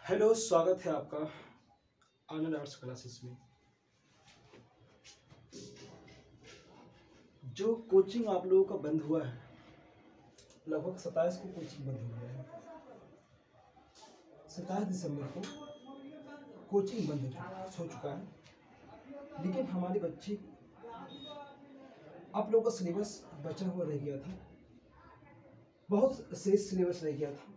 Hello, स्वागत है आपका आनंद आर्ट्स क्लासेस में। जो कोचिंग आप लोगों का बंद हुआ है, लगभग 27 को कोचिंग बंद हो गया है। 27 दिसंबर को कोचिंग बंद हो चुका है, लेकिन हमारे बच्चे, आप लोगों का सिलेबस बचा हुआ रह गया था, बहुत शेष सिलेबस रह गया था,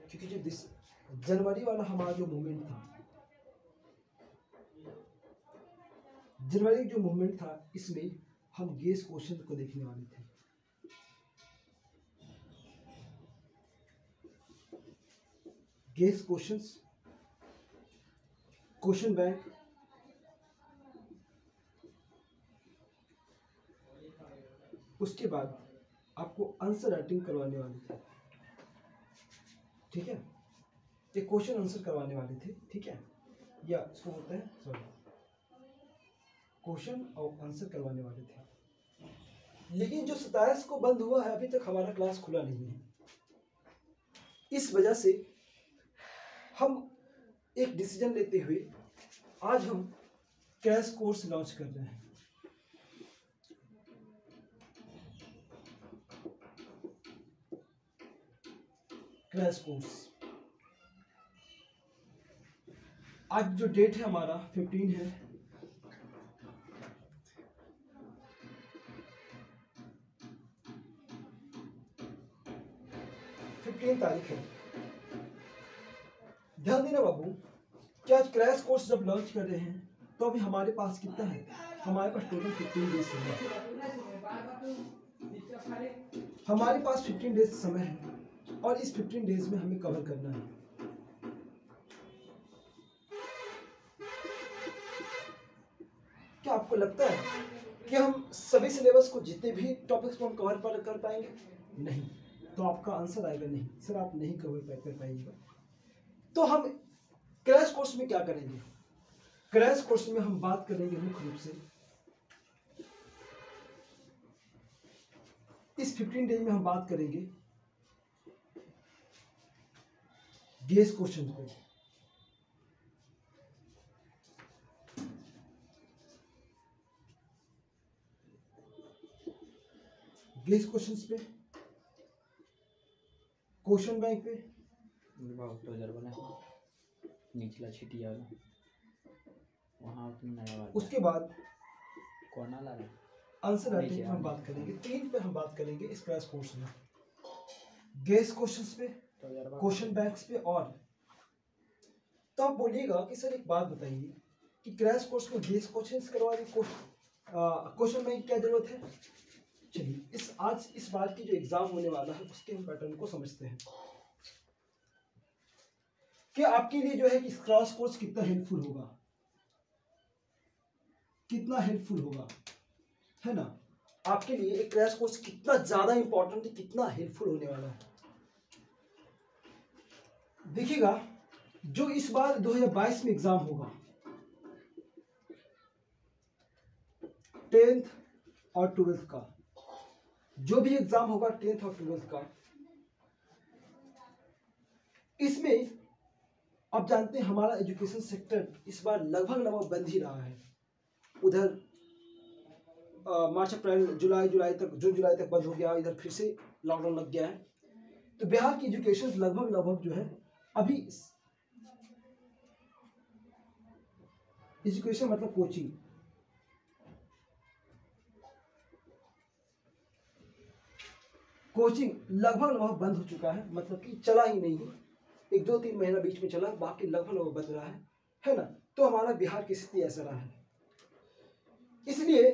क्योंकि जो जनवरी वाला हमारा जो मूवमेंट था, जनवरी जो मूवमेंट था, इसमें हम गेस क्वेश्चन को देखने वाले थे। गेस क्वेश्चंस, क्वेश्चन बैंक, उसके बाद आपको आंसर राइटिंग करवाने वाले थे। ठीक है, ये क्वेश्चन आंसर करवाने वाले थे। ठीक है, या इसको बोलते हैं सॉरी, क्वेश्चन और आंसर करवाने वाले थे। लेकिन जो 27 को बंद हुआ है, अभी तक हमारा क्लास खुला नहीं है। इस वजह से हम एक डिसीजन लेते हुए आज हम क्रैश कोर्स लॉन्च कर रहे हैं। क्रैश कोर्स, आज जो डेट है हमारा 15 है। तारीख है। ध्यान देना बाबू, कि आज क्रैश कोर्स जब लॉन्च कर रहे हैं तो अभी हमारे पास कितना है, हमारे पास टोटल 15 डेज समय है। हमारे पास 15 डेज समय है और इस 15 डेज में हमें कवर करना है। क्या आपको लगता है कि हम सभी सिलेबस को, जितने भी टॉपिक्स को हम कवर कर पाएंगे? नहीं। तो आपका आंसर आएगा नहीं सर, आप नहीं कवर कर पाएंगे। तो हम क्रैश कोर्स में क्या करेंगे? क्रैश कोर्स में हम बात करेंगे मुख्य रूप से इस 15 डेज में हम बात करेंगे गेस क्वेश्चन पे। गेस क्वेश्चंस पे, क्वेश्चन बैंक पे, निचला छिटिया वहाँ उसके बाद कोना ला आंसर राइटिंग पे हम बात करेंगे। 3 पे हम बात करेंगे इस क्रैश कोर्स में, गेस क्वेश्चंस पे, क्वेश्चन बैंक्स पे। और तो आप बोलिएगा कि सर एक बात बताइए कि क्रैश कोर्स में गेस क्वेश्चंस करवाने क्वेश्चन बैंक क्या जरूरत है? चलिए आज इस बार की जो एग्जाम होने वाला है उसके हम पैटर्न को समझते हैं कि आपके लिए जो है कि क्रैश कोर्स कितना हेल्पफुल होगा, कितना हेल्पफुल होगा, है ना? आपके लिए एक क्रैश कोर्स कितना ज्यादा इंपॉर्टेंट है, कितना हेल्पफुल होने वाला है। देखिएगा, जो इस बार 2022 में एग्जाम होगा, 10th और 12th का, जो भी एग्जाम होगा 10th और 12th का, इसमें आप जानते हैं हमारा एजुकेशन सेक्टर इस बार लगभग बंद ही रहा है। उधर मार्च अप्रैल जुलाई तक, जून जुलाई तक बंद हो गया, इधर फिर से लॉकडाउन लग गया है। तो बिहार की एजुकेशन लगभग जो है अभी, एजुकेशन मतलब कोचिंग, लगभग बंद हो चुका है, मतलब कि चला ही नहीं है। 1-2-3 महीना बीच में चला, बाकी लगभग बंद रहा है ना? तो हमारा बिहार की स्थिति ऐसा रहा है। इसलिए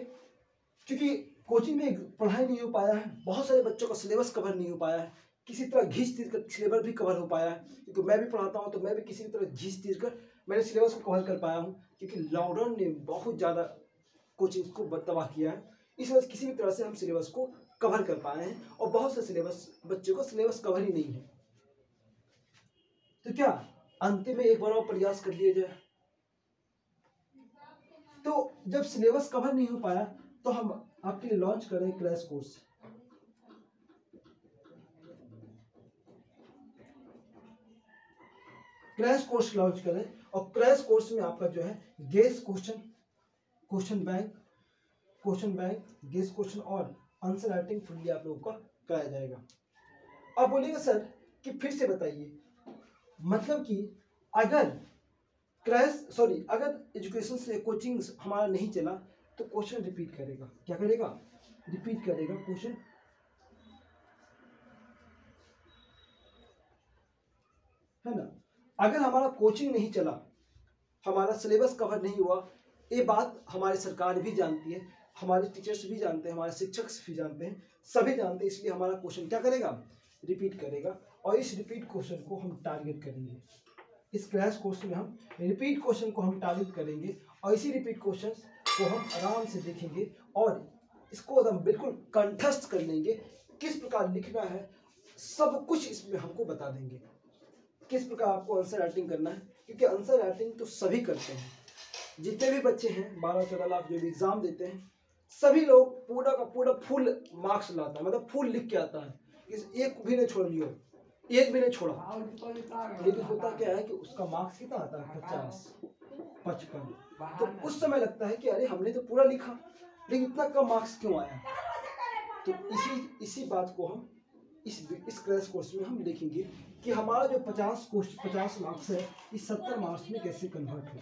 क्योंकि कोचिंग में पढ़ाई नहीं हो पाया है, बहुत सारे बच्चों का सिलेबस कवर नहीं हो पाया है, किसी तरह घींच तीर कर सिलेबस भी कवर हो पाया है। क्योंकि मैं भी पढ़ाता हूँ तो मैं भी किसी तरह घींच तीर कर मैंने सिलेबस को कवर कर पाया हूँ, क्योंकि लॉकडाउन ने बहुत ज़्यादा कोचिंग को तबाह किया है। इस वजह से किसी भी तरह से हम सिलेबस को कवर कर पाए हैं, और बहुत से सिलेबस बच्चों को सिलेबस कवर ही नहीं है। तो क्या अंतिम में एक बार और प्रयास कर लिया जाए? तो जब सिलेबस कवर नहीं हो पाया तो हम आपके लिए लॉन्च कर रहे हैं crash course. Crash course launch करें और क्रैश कोर्स में आपका जो है guess question, question bank, guess question और आंसर राइटिंग फुल्ली आप लोगों का कराया जाएगा। अब बोलिएगा सर कि फिर से बताइए, मतलब कि अगर अगर एजुकेशन से कोचिंग हमारा नहीं चला तो क्वेश्चन रिपीट करेगा। क्या करेगा? रिपीट करेगा क्वेश्चन। है ना? अगर हमारा कोचिंग नहीं चला, हमारा सिलेबस कवर नहीं हुआ, ये बात हमारी सरकार भी जानती है, हमारे टीचर्स भी जानते हैं, हमारे शिक्षक भी जानते हैं, सभी जानते हैं, इसलिए हमारा क्वेश्चन क्या करेगा? रिपीट करेगा। और इस रिपीट क्वेश्चन को हम टारगेट करेंगे। इस क्रैश कोर्स में हम रिपीट क्वेश्चन को हम टारगेट करेंगे और इसी रिपीट क्वेश्चन को हम आराम से देखेंगे और इसको हम बिल्कुल कंठस्थ कर लेंगे। किस प्रकार लिखना है सब कुछ इसमें हमको बता देंगे, किस प्रकार आपको आंसर राइटिंग करना है, क्योंकि आंसर राइटिंग तो सभी करते हैं। जितने भी बच्चे हैं 12-14 लाख जो भी एग्जाम देते हैं, सभी लोग पूरा का पूरा फुल मार्क्स लाता है, मतलब फुल लिख के आता है, एक भी नहीं छोड़ लियो, एक भी नहीं छोड़ा। लेकिन होता क्या है कि उसका मार्क्स कितना आता है? 50-55। तो उस समय लगता है कि अरे हमने तो पूरा लिखा लेकिन इतना कम मार्क्स क्यों आया? तो इसी बात को हम इस क्रैश कोर्स में हम देखेंगे कि हमारा जो 50 मार्क्स है इस 70 मार्क्स में कैसे कन्वर्ट हो।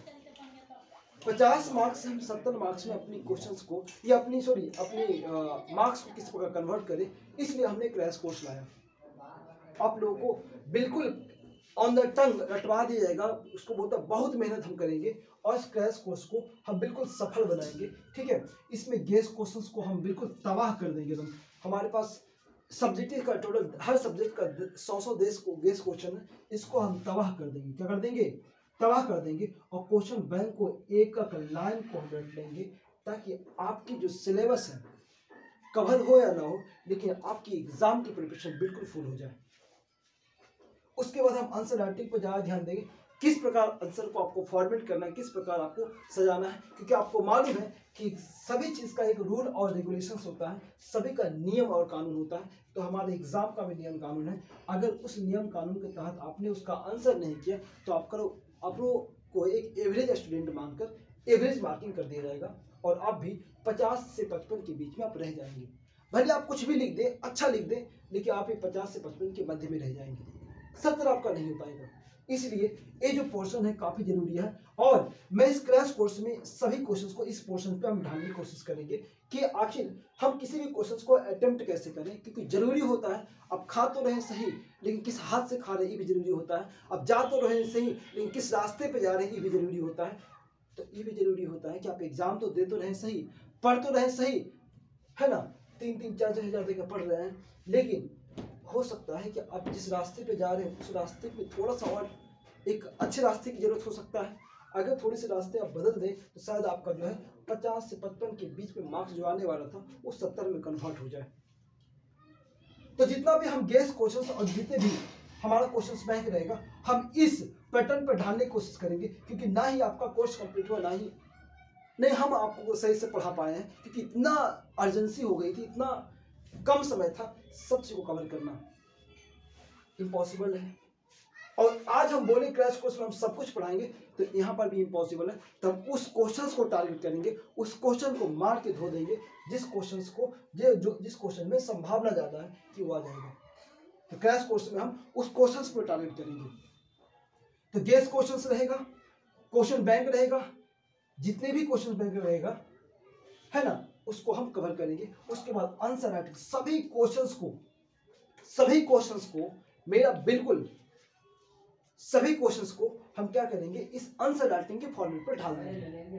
50 मार्क्स से हम 70 मार्क्स में अपनी क्वेश्चंस को या अपनी मार्क्स को किस प्रकार कन्वर्ट करें, इसलिए हमने क्रैश कोर्स लाया। आप लोगों को बिल्कुल ऑन द टंग रटवा दिया जाएगा, उसको बोलता बहुत मेहनत हम करेंगे और इस क्रैश कोर्स को हम बिल्कुल सफल बनाएंगे। ठीक है, इसमें गेस क्वेश्चंस को हम बिल्कुल तबाह कर देंगे। हमारे पास सब्जेक्ट का टोटल हर सब्जेक्ट का 100 गेस क्वेश्चन है, इसको हम तबाह कर देंगे। क्या कर देंगे? तबाह कर देंगे। और क्वेश्चन बैंक को एक लाइन को हम रट लेंगे ताकि आपकी जो सिलेबस है कवर हो या ना हो, लेकिन आपकी एग्जाम की प्रिपरेशन बिल्कुल फुल हो जाए। उसके बाद हम आंसर राइटिंग पर ज़्यादा ध्यान देंगे, किस प्रकार आंसर को आपको फॉर्मेट करना है, किस प्रकार आपको सजाना है, क्योंकि आपको मालूम है कि सभी चीज़ का एक रूल और रेगुलेशंस होता है, सभी का नियम और कानून होता है। तो हमारे एग्जाम का भी नियम कानून है। अगर उस नियम कानून के तहत आपने उसका आंसर नहीं किया तो आप लोग को एक एवरेज स्टूडेंट मानकर एवरेज मार्किंग कर दिया जाएगा और आप भी 50 से 55 के बीच में आप रह जाएंगे। भले आप कुछ भी लिख दें, अच्छा लिख दें, लेकिन आप 50 से 55 के मध्य में रह जाएंगे, 70 आपका नहीं हो पाएगा। इसलिए ये जो पोर्शन है काफी जरूरी है और मैं इस क्रैश कोर्स में सभी क्वेश्चंस को इस पोर्शन पे हम ढालने की कोशिश करेंगे कि आखिर हम किसी भी क्वेश्चंस को अटेम्प्ट कैसे करें, क्योंकि जरूरी होता है अब खा तो रहे सही लेकिन किस हाथ से खा रहे ये भी जरूरी होता है, अब जा तो रहे सही लेकिन किस रास्ते पे जा रहे हैं ये भी जरूरी होता है। तो ये भी जरूरी होता है कि आप एग्जाम तो दे तो रहे सही, पढ़ तो रहे सही, है ना, 3-4 हजार देकर पढ़ रहे हैं, लेकिन हो सकता है कि आप जिस रास्ते पे जा रहे हैं उस रास्ते पे थोड़ा सा और एक अच्छे रास्ते की जरूरत हो सकता है। अगर थोड़े से रास्ते आप बदल दें तो शायद आपका जो है 50 से 55 के बीच में मार्क्स जो आने वाला था वो 70 में कन्वर्ट हो जाए। तो जितना भी हम गेस क्वेश्चंस और जितने भी हमारा क्वेश्चंस बैंक रहेगा हम इस पैटर्न पर ढालने की कोशिश करेंगे, क्योंकि ना ही आपका कोर्स कंप्लीट हुआ, नहीं हम आपको सही से पढ़ा पाए हैं, क्योंकि इतना अर्जेंसी हो गई थी, इतना कम समय था, सब चीज को कवर करना इम्पॉसिबल है। और आज हम बोले क्रैश कोर्स में हम सब कुछ पढ़ाएंगे तो यहाँ पर भी इम्पॉसिबल है। तो हम उस क्वेश्चंस को टारगेट करेंगे, उस क्वेश्चन को मार के धो देंगे जिस क्वेश्चन में संभावना ज्यादा है कि वो आ जाएगा। तो क्रैश कोर्स में हम उस क्वेश्चंस को टारगेट करेंगे। तो गेस क्वेश्चंस रहेगा, क्वेश्चन बैंक रहेगा, जितने भी क्वेश्चन बैंक रहेगा, है ना, उसको हम कवर करेंगे। उसके बाद आंसर राइटिंग, सभी क्वेश्चंस को मेरा बिल्कुल सभी क्वेश्चंस को हम क्या करेंगे, इस आंसर राइटिंग के फॉर्मेट पर ढाल देंगे।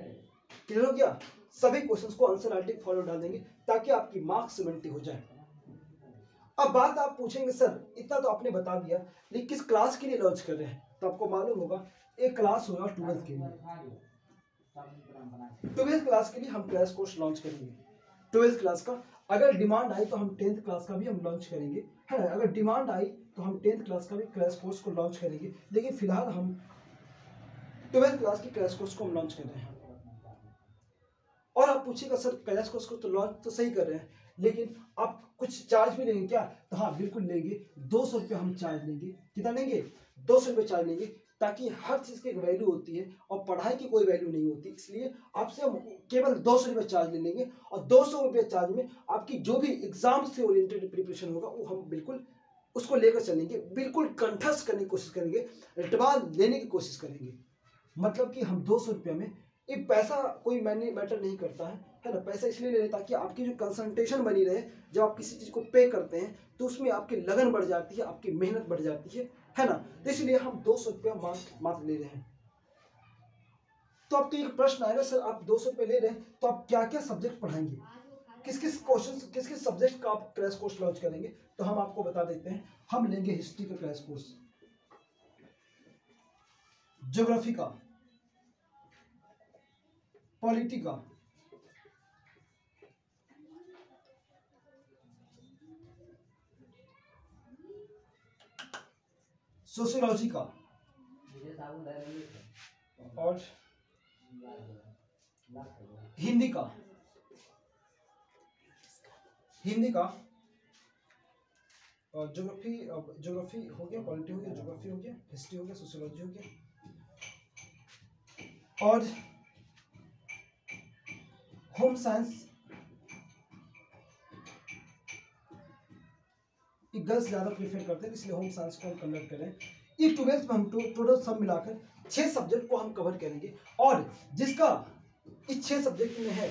क्लियर हो गया? सभी क्वेश्चंस को आंसर राइटिंग फॉर्मेट डाल देंगे ताकि आपकी मार्क्स 70 हो जाए। अब बात आप पूछेंगे सर इतना तो आपने बता दिया लेकिन किस क्लास के लिए लॉन्च कर रहे हैं, तो आपको मालूम होगा एक क्लास होगा 12th के लिए। 12th क्लास के लिए हम क्रैश कोर्स लॉन्च करेंगे। 12th क्लास का अगर डिमांड आई तो हम 10th क्लास का भी हम लॉन्च करेंगे, है ना, अगर डिमांड आई तो हम 10th क्लास का भी क्रैश कोर्स को लॉन्च करेंगे, लेकिन फिलहाल हम 12th क्लास की क्रैश कोर्स को हम लॉन्च कर रहे हैं। और आप पूछिएगा सर क्रैश कोर्स को तो लॉन्च तो सही कर रहे हैं लेकिन आप कुछ चार्ज भी लेंगे क्या? तो हाँ बिल्कुल लेंगे, 200 रुपये हम चार्ज लेंगे। कितना लेंगे? 200 रुपये चार्ज लेंगे, ताकि हर चीज़ की एक वैल्यू होती है और पढ़ाई की कोई वैल्यू नहीं होती। इसलिए आपसे हम केवल 200 रुपये चार्ज ले लेंगे और 200 रुपये चार्ज में आपकी जो भी एग्जाम से ओरिएंटेड प्रिपरेशन होगा वो हम बिल्कुल उसको लेकर चलेंगे, बिल्कुल कंठस्थ करने की कोशिश करेंगे, रटवा लेने की कोशिश करेंगे। मतलब कि हम 200 रुपये में, ये पैसा कोई मैटर नहीं करता है ना। पैसा इसलिए ले रहे ताकि आपकी जो कंसंट्रेशन बनी रहे, जब आप किसी चीज़ को पे करते हैं तो उसमें आपकी लगन बढ़ जाती है, आपकी मेहनत बढ़ जाती है ना। तो इसलिए हम 200 रुपये मात्र ले रहे हैं। तो आपको एक प्रश्न आएगा, सर आप 200 रुपये ले रहे हैं तो आप क्या क्या सब्जेक्ट पढ़ाएंगे, किस किस सब्जेक्ट का आप क्रैश कोर्स लॉन्च करेंगे। तो हम आपको बता देते हैं, हम लेंगे हिस्ट्री का क्रैश कोर्स, ज्योग्राफी का, पॉलिटी का, सोशियोलॉजी का और हिंदी का और ज्योग्राफी हो गया, पॉलिटी हो गया, ज्योग्राफी हो गया, हिस्ट्री हो गया, सोशियोलॉजी हो गया और होम साइंस। गर्ल्स ज़्यादा प्रेफर करते हैं इसलिए होम साइंस को हम कन्वर्ट करें। ये 12th में हम टोटल सब मिलाकर 6 सब्जेक्ट को हम कवर करेंगे और जिसका इस 6 सब्जेक्ट में है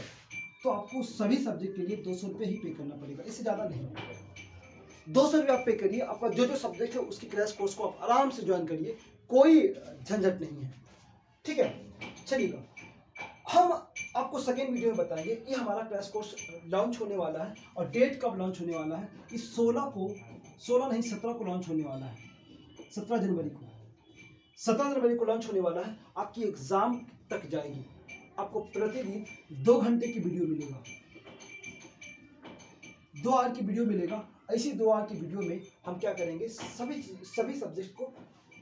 तो आपको सभी सब्जेक्ट के लिए 200 रुपये ही पे करना पड़ेगा, इससे ज़्यादा नहीं। 200 रुपये आप पे करिए, आपका जो जो सब्जेक्ट है उसकी क्रैश कोर्स को आप आराम से ज्वाइन करिए, कोई झंझट नहीं है, ठीक है। चलिएगा, हम आपको सेकेंड वीडियो में बताएंगे ये हमारा क्रैश कोर्स लॉन्च होने वाला है और डेट कब लॉन्च होने वाला है। इस 17 को लॉन्च होने वाला है, 17 जनवरी को, 17 जनवरी को लॉन्च होने वाला है। आपकी एग्जाम तक जाएगी, आपको प्रतिदिन 2 घंटे की वीडियो मिलेगा, 2 आवर की वीडियो मिलेगा। ऐसी 2 आवर की वीडियो में हम क्या करेंगे, सभी सब्जेक्ट को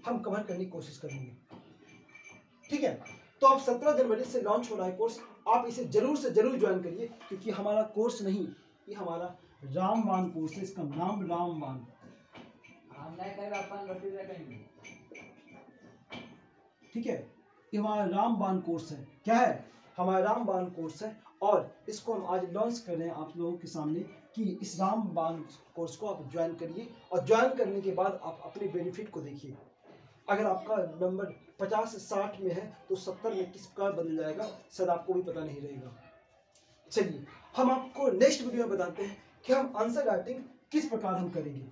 हम कवर करने की कोशिश करेंगे, ठीक है। तो आप 17 जनवरी से लॉन्च हो रहा है कोर्स, आप इसे जरूर से जरूर ज्वाइन करिए, क्योंकि हमारा कोर्स नहीं, ये हमारा रामबाण कोर्स है, इसका नाम रामबाण, ठीक है। ये हमारा रामबाण कोर्स है, क्या है, हमारा रामबाण कोर्स है और इसको हम आज लॉन्च कर रहे हैं आप लोगों के सामने कि इस रामबाण कोर्स को आप ज्वाइन करिए और ज्वाइन करने के बाद आप अपने बेनिफिट को देखिए। अगर आपका नंबर 50 से 60 में है तो 70 में किस प्रकार बदल जाएगा शायद आपको भी पता नहीं रहेगा। चलिए, हम आपको नेक्स्ट वीडियो में बताते हैं कि हम आंसर राइटिंग किस प्रकार हम करेंगे।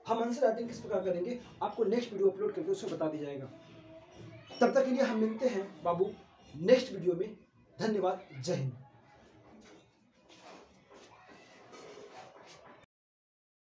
आपको नेक्स्ट वीडियो अपलोड करके उसमें बता दिया जाएगा। तब तक के लिए हम मिलते हैं बाबू नेक्स्ट वीडियो में। धन्यवाद, जय हिंद।